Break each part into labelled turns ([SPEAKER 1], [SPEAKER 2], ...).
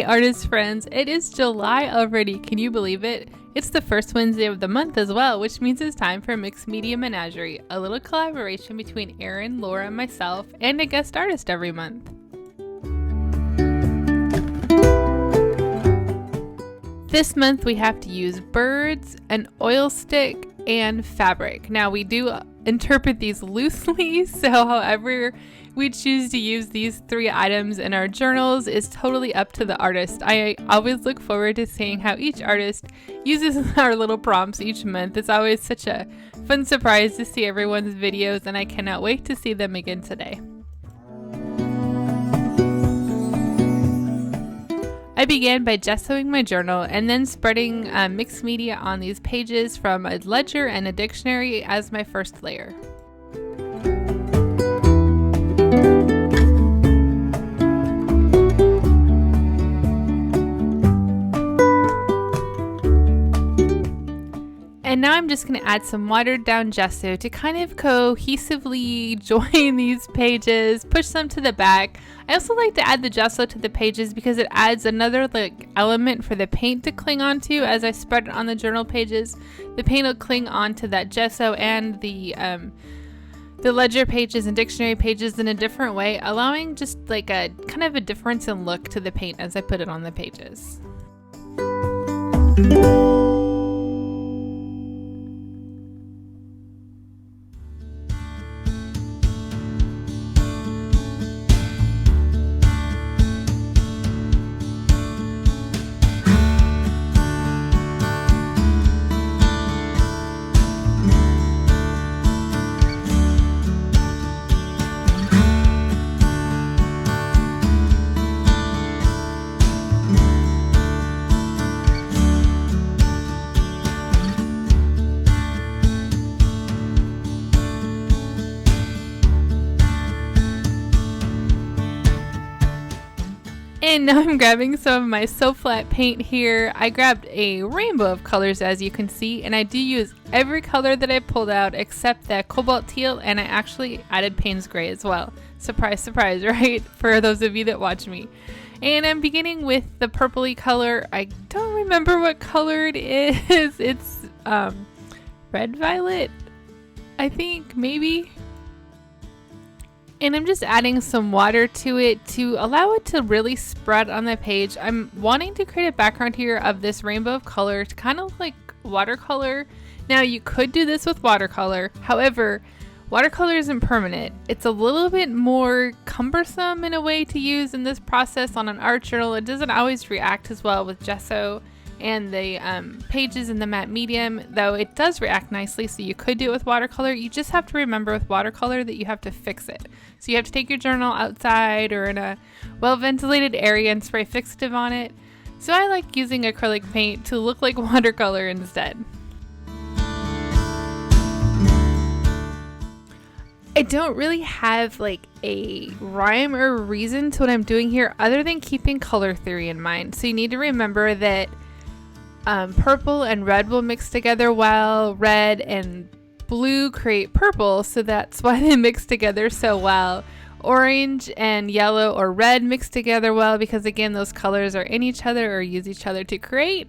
[SPEAKER 1] artist friends, it is July already. Can you believe it? It's the first Wednesday of the month as well, which means it's time for Mixed Media Menagerie, a little collaboration between Erin, Laura, and myself, and a guest artist every month. This month we have to use birds, an oil stick, and fabric. Now we do interpret these loosely, so however we choose to use these 3 items in our journals is totally up to the artist. I always look forward to seeing how each artist uses our little prompts each month. It's always such a fun surprise to see everyone's videos, and I cannot wait to see them again today. I began by gessoing my journal and then spreading mixed media on these pages from a ledger and a dictionary as my first layer. And now I'm just going to add some watered down gesso to kind of cohesively join these pages, push them to the back. I also like to add the gesso to the pages because it adds another element for the paint to cling onto as I spread it on the journal pages. The paint will cling onto that gesso and the ledger pages and dictionary pages in a different way, allowing just a kind of a difference in look to the paint as I put it on the pages. And now I'm grabbing some of my So Flat paint here. I grabbed a rainbow of colors, as you can see, and I do use every color that I pulled out except that cobalt teal, and I actually added Payne's Gray as well. Surprise, surprise, right? For those of you that watch me. And I'm beginning with the purpley color. I don't remember what color it is. It's red violet, I think, maybe. And I'm just adding some water to it to allow it to really spread on the page. I'm wanting to create a background here of this rainbow of color, kind of like watercolor. Now you could do this with watercolor. However, watercolor isn't permanent. It's a little bit more cumbersome in a way to use in this process on an art journal. It doesn't always react as well with gesso and the pages in the matte medium, though it does react nicely, so you could do it with watercolor. You just have to remember with watercolor that you have to fix it. So you have to take your journal outside or in a well-ventilated area and spray fixative on it. So I like using acrylic paint to look like watercolor instead. I don't really have a rhyme or reason to what I'm doing here other than keeping color theory in mind. So you need to remember that purple and red will mix together well. Red and blue create purple, so that's why they mix together so well. Orange and yellow or red mix together well because, again, those colors are in each other or use each other to create.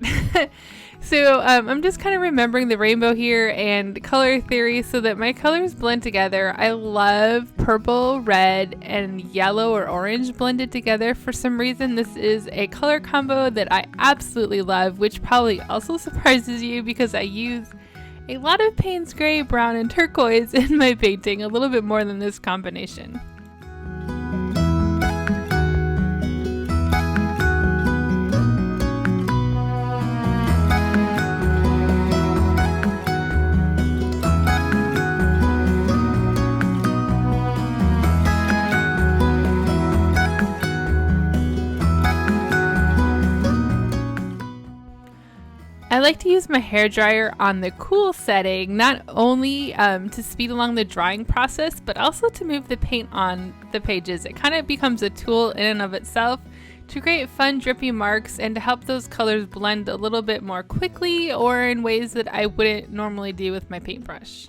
[SPEAKER 1] So I'm just kind of remembering the rainbow here and color theory so that my colors blend together. I love purple, red, and yellow or orange blended together. For some reason, this is a color combo that I absolutely love, which probably also surprises you because I use a lot of Payne's Gray, brown, and turquoise in my painting, a little bit more than this combination. I like to use my hairdryer on the cool setting, not only to speed along the drying process, but also to move the paint on the pages. It kind of becomes a tool in and of itself to create fun drippy marks and to help those colors blend a little bit more quickly or in ways that I wouldn't normally do with my paintbrush.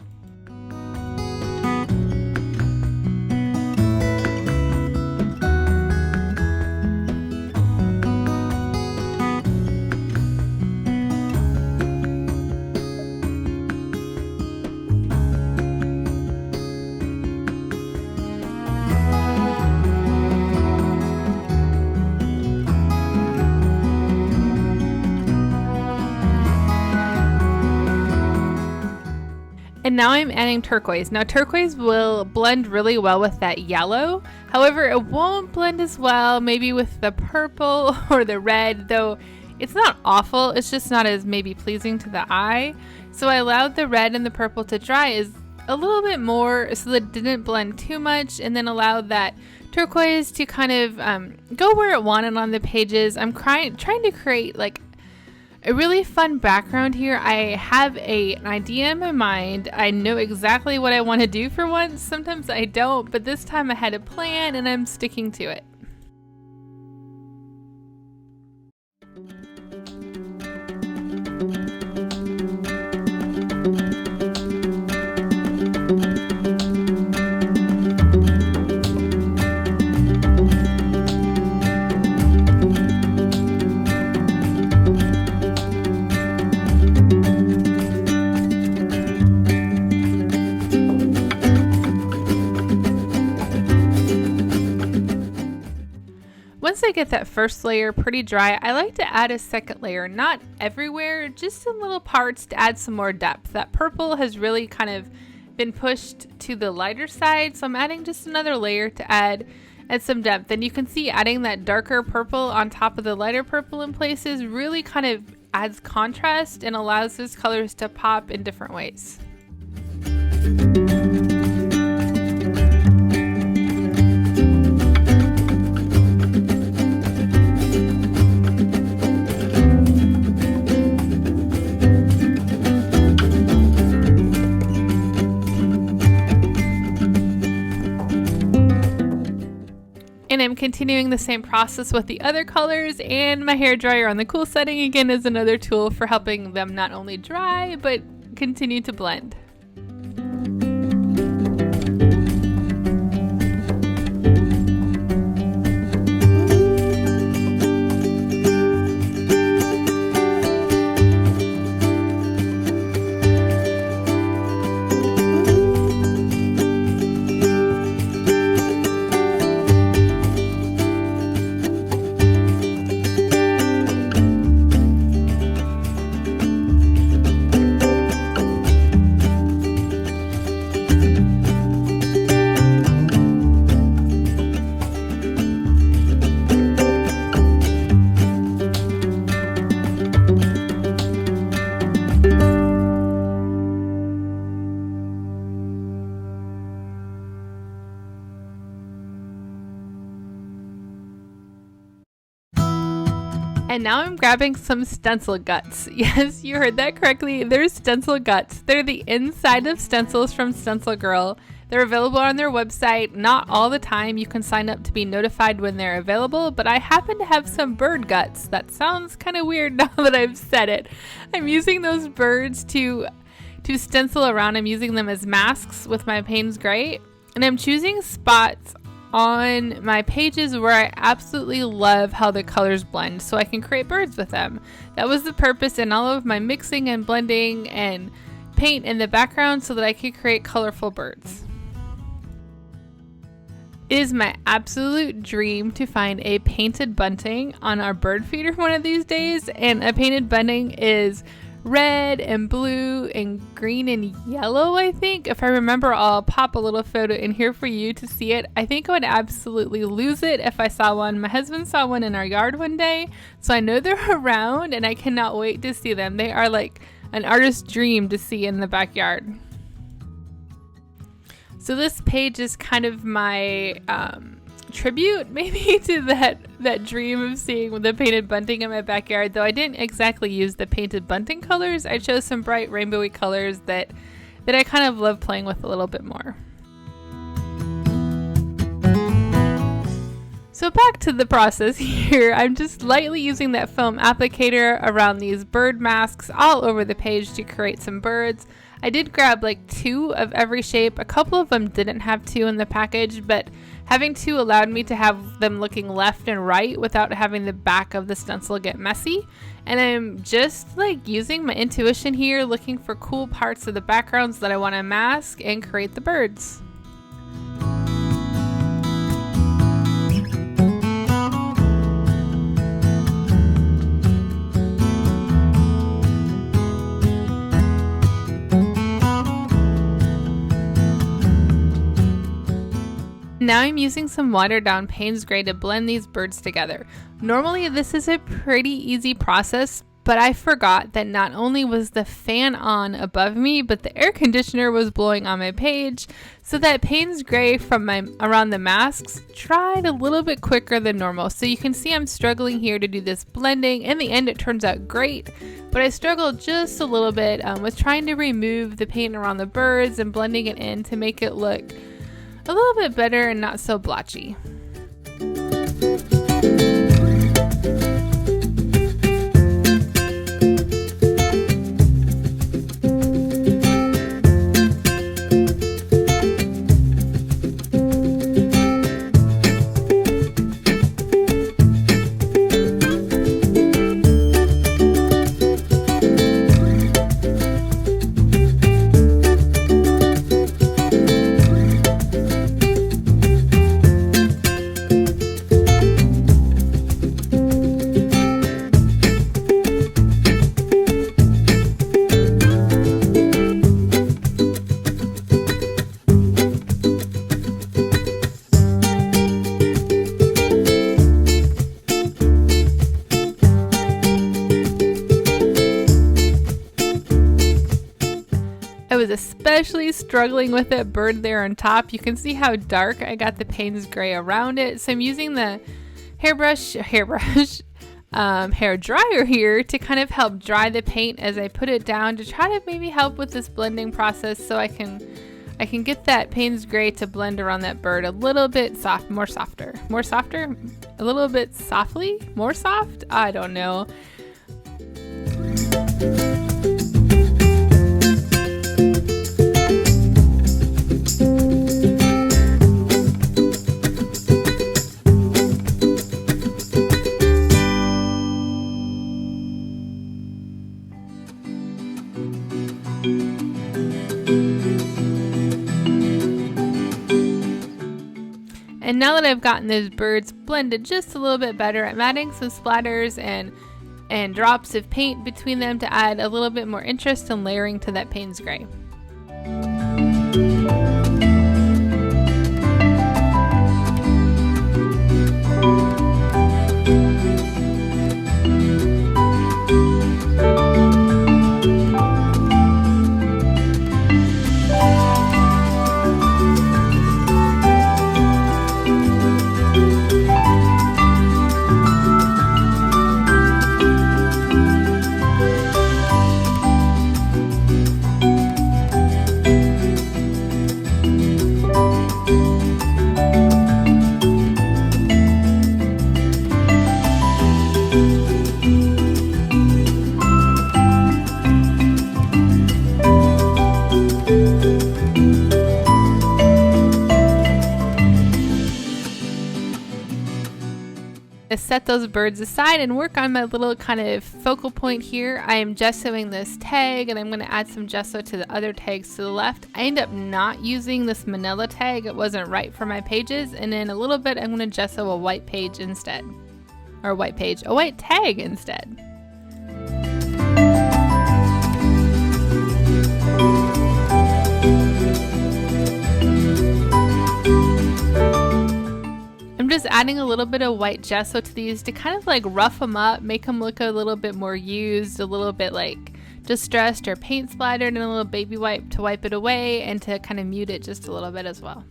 [SPEAKER 1] And now I'm adding turquoise. Now turquoise will blend really well with that yellow. However, it won't blend as well maybe with the purple or the red, though it's not awful. It's just not as maybe pleasing to the eye. So I allowed the red and the purple to dry as a little bit more so that it didn't blend too much, and then allowed that turquoise to kind of go where it wanted on the pages. I'm trying to create like a really fun background here. I have an idea in my mind. I know exactly what I want to do for once. Sometimes I don't, but this time I had a plan and I'm sticking to it. Once I get that first layer pretty dry, I like to add a second layer, not everywhere, just in little parts to add some more depth. That purple has really kind of been pushed to the lighter side, so I'm adding just another layer to add some depth. And you can see adding that darker purple on top of the lighter purple in places really kind of adds contrast and allows those colors to pop in different ways. And I'm continuing the same process with the other colors, and my hairdryer on the cool setting again is another tool for helping them not only dry, but continue to blend. And now I'm grabbing some stencil guts. Yes, you heard that correctly. There's stencil guts. They're the inside of stencils from Stencil Girl. They're available on their website. Not all the time. You can sign up to be notified when they're available, but I happen to have some bird guts. That sounds kind of weird now that I've said it. I'm using those birds to stencil around. I'm using them as masks with my Payne's Gray, and I'm choosing spots on my pages where I absolutely love how the colors blend so I can create birds with them. That was the purpose in all of my mixing and blending and paint in the background so that I could create colorful birds. It is my absolute dream to find a painted bunting on our bird feeder one of these days, and a painted bunting is red and blue and green and yellow, I think. If I remember, I'll pop a little photo in here for you to see it. I think I would absolutely lose it if I saw one. My husband saw one in our yard one day, so I know they're around and I cannot wait to see them. They are like an artist's dream to see in the backyard. So this page is kind of my tribute maybe to that dream of seeing the painted bunting in my backyard, though I didn't exactly use the painted bunting colors. I chose some bright rainbowy colors that I kind of love playing with a little bit more. So back to the process here. I'm just lightly using that foam applicator around these bird masks all over the page to create some birds. I did grab like 2 of every shape. A couple of them didn't have 2 in the package, but having 2 allowed me to have them looking left and right without having the back of the stencil get messy. And I'm just like using my intuition here, looking for cool parts of the backgrounds that I want to mask and create the birds. Now I'm using some watered down Payne's Gray to blend these birds together. Normally this is a pretty easy process, but I forgot that not only was the fan on above me, but the air conditioner was blowing on my page, so that Payne's Gray from around the masks dried a little bit quicker than normal. So you can see I'm struggling here to do this blending. In the end it turns out great, but I struggled just a little bit with trying to remove the paint around the birds and blending it in to make it look a little bit better and not so blotchy. I was especially struggling with that bird there on top. You can see how dark I got the Payne's Gray around it. So I'm using the hair dryer here to kind of help dry the paint as I put it down, to try to maybe help with this blending process, so I can get that Payne's Gray to blend around that bird a little bit more softer, a little bit softly, more soft. I don't know. And now that I've gotten those birds blended just a little bit better, I'm adding some splatters and drops of paint between them to add a little bit more interest and layering to that Payne's Gray. Set those birds aside and work on my little kind of focal point here. I am gessoing this tag, and I'm going to add some gesso to the other tags to the left. I end up not using this manila tag. It wasn't right for my pages, and in a little bit I'm going to gesso a white page instead. Or a white tag instead. Just adding a little bit of white gesso to these to kind of like rough them up, make them look a little bit more used, a little bit like distressed or paint splattered, and a little baby wipe to wipe it away and to kind of mute it just a little bit as well.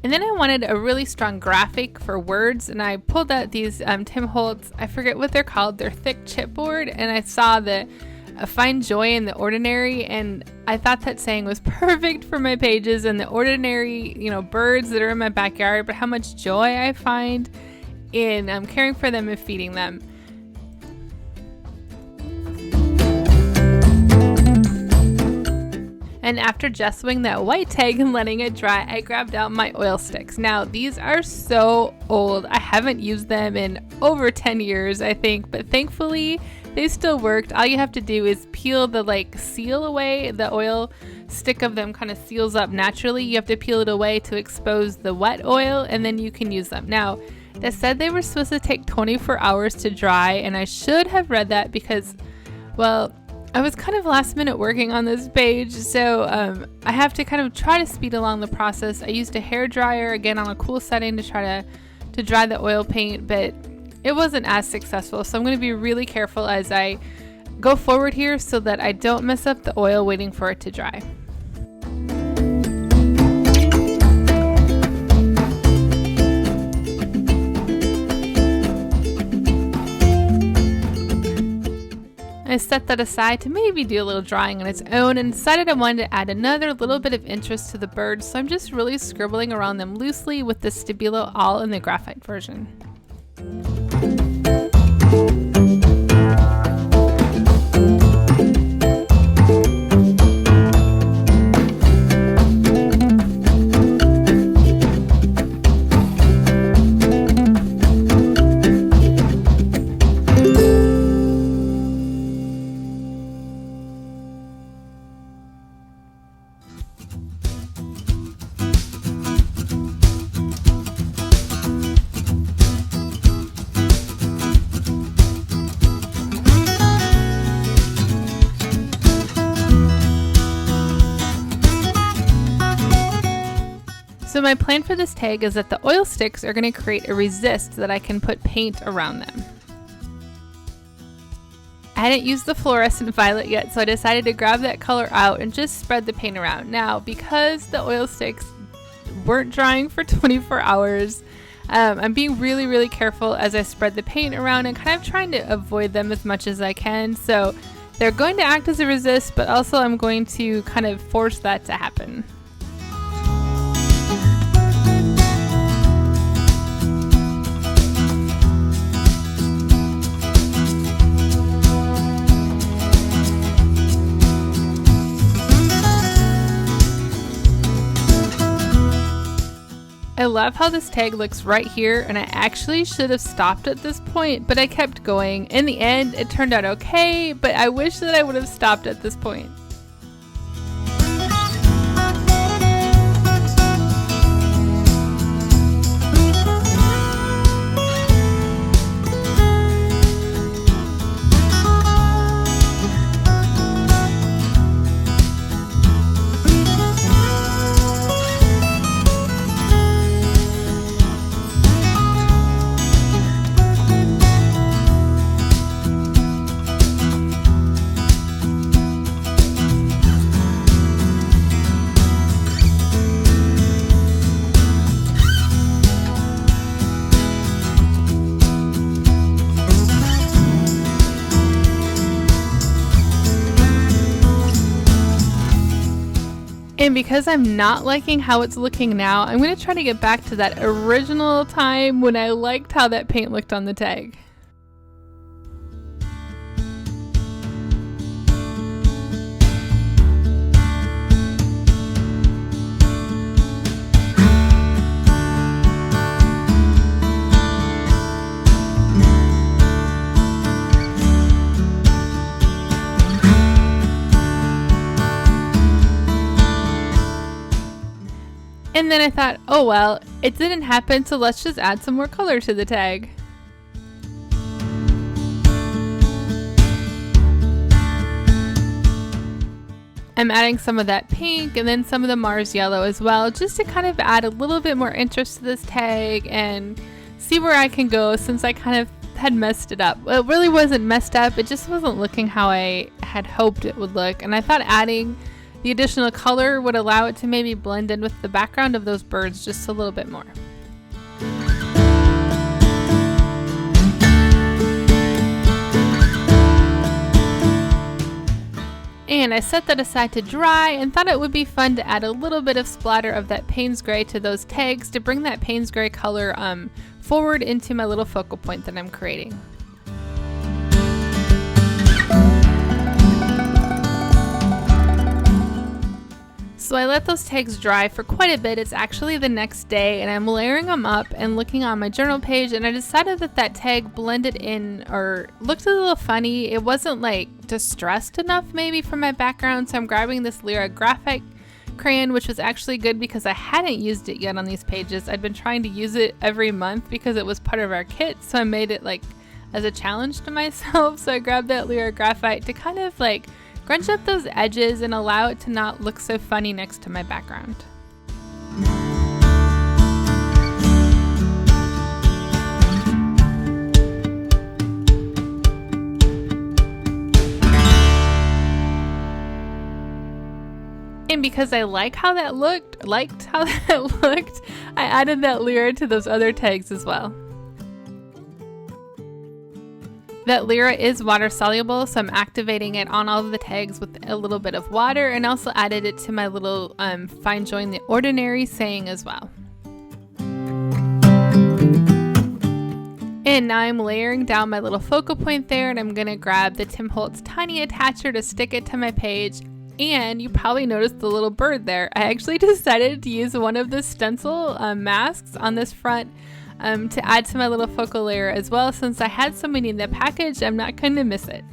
[SPEAKER 1] And then I wanted a really strong graphic for words, and I pulled out these Tim Holtz, I forget what they're called, they're thick chipboard, and I saw the find joy in the ordinary, and I thought that saying was perfect for my pages and the ordinary, birds that are in my backyard, but how much joy I find in caring for them and feeding them. And after gessoing that white tag and letting it dry, I grabbed out my oil sticks. Now, these are so old. I haven't used them in over 10 years, I think, but thankfully they still worked. All you have to do is peel the seal away. The oil stick of them kind of seals up naturally. You have to peel it away to expose the wet oil, and then you can use them. Now, that said they were supposed to take 24 hours to dry, and I should have read that because, well, I was kind of last minute working on this page, so I have to kind of try to speed along the process. I used a hair dryer, again on a cool setting, to try to dry the oil paint, but it wasn't as successful, so I'm going to be really careful as I go forward here so that I don't mess up the oil waiting for it to dry. I set that aside to maybe do a little drawing on its own and decided I wanted to add another little bit of interest to the birds, so I'm just really scribbling around them loosely with the Stabilo all in the graphite version. So my plan for this tag is that the oil sticks are going to create a resist that I can put paint around them. I hadn't used the fluorescent violet yet, so I decided to grab that color out and just spread the paint around. Now, because the oil sticks weren't drying for 24 hours, I'm being really careful as I spread the paint around and kind of trying to avoid them as much as I can. So they're going to act as a resist, but also I'm going to kind of force that to happen. I love how this tag looks right here, and I actually should have stopped at this point, but I kept going. In the end, it turned out okay, but I wish that I would have stopped at this point. And because I'm not liking how it's looking now, I'm going to try to get back to that original time when I liked how that paint looked on the tag. And then I thought, oh well, it didn't happen, so let's just add some more color to the tag. I'm adding some of that pink and then some of the Mars yellow as well, just to kind of add a little bit more interest to this tag and see where I can go, since I kind of had messed it up. Well, it really wasn't messed up, it just wasn't looking how I had hoped it would look, and I thought adding the additional color would allow it to maybe blend in with the background of those birds just a little bit more. And I set that aside to dry and thought it would be fun to add a little bit of splatter of that Payne's Gray to those tags to bring that Payne's Gray color forward into my little focal point that I'm creating. So I let those tags dry for quite a bit. It's actually the next day, and I'm layering them up and looking on my journal page, and I decided that that tag blended in or looked a little funny. It wasn't like distressed enough maybe for my background, so I'm grabbing this Lyra graphite crayon, which was actually good because I hadn't used it yet on these pages. I'd been trying to use it every month because it was part of our kit, so I made it like as a challenge to myself. So I grabbed that Lyra graphite to kind of like grunge up those edges and allow it to not look so funny next to my background. And because I liked how that looked, I added that Lyra to those other tags as well. That Lyra is water soluble, so I'm activating it on all of the tags with a little bit of water, and also added it to my little fine join the ordinary saying as well. And now I'm layering down my little focal point there, and I'm gonna grab the Tim Holtz tiny attacher to stick it to my page. And you probably noticed the little bird there. I actually decided to use one of the stencil masks on this front to add to my little focal layer as well. Since I had so many in the package, I'm not going to miss it.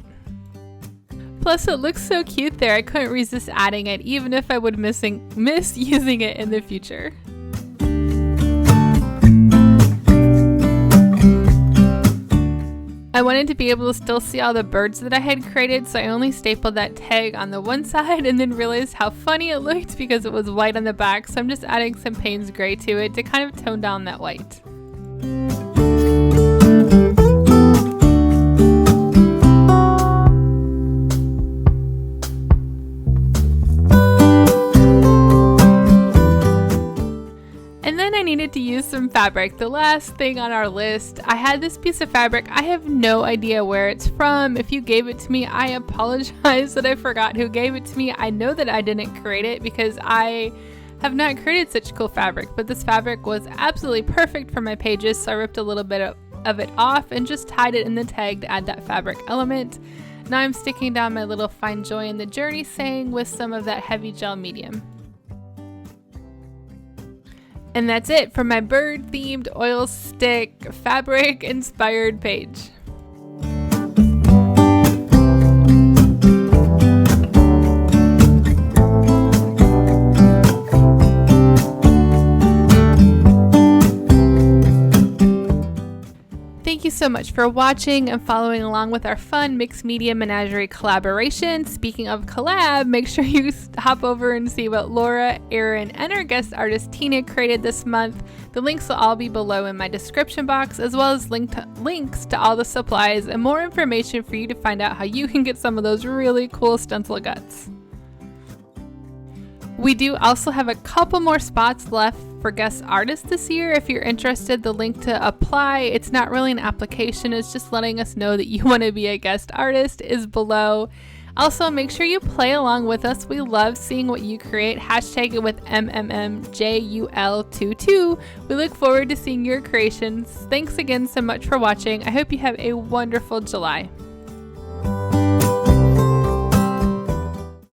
[SPEAKER 1] Plus, it looks so cute there, I couldn't resist adding it, even if I would miss using it in the future. I wanted to be able to still see all the birds that I had created, so I only stapled that tag on the one side and then realized how funny it looked because it was white on the back, so I'm just adding some Payne's Gray to it to kind of tone down that white. To use some fabric. The last thing on our list, I had this piece of fabric. I have no idea where it's from. If you gave it to me, I apologize that I forgot who gave it to me. I know that I didn't create it because I have not created such cool fabric, but this fabric was absolutely perfect for my pages, so I ripped a little bit of it off and just tied it in the tag to add that fabric element. Now I'm sticking down my little fine joy in the journey saying with some of that heavy gel medium. And that's it for my bird-themed oil stick fabric-inspired page. Thank you so much for watching and following along with our fun mixed media menagerie collaboration. Speaking of collab, make sure you hop over and see what Laura, Erin, and our guest artist Tina created this month. The links will all be below in my description box, as well as links to all the supplies and more information for you to find out how you can get some of those really cool stencil guts. We do also have a couple more spots left for guest artists this year. If you're interested, the link to apply, it's not really an application, it's just letting us know that you want to be a guest artist, is below. Also, make sure you play along with us. We love seeing what you create. Hashtag it with MMMJUL22. We look forward to seeing your creations. Thanks again so much for watching. I hope you have a wonderful July.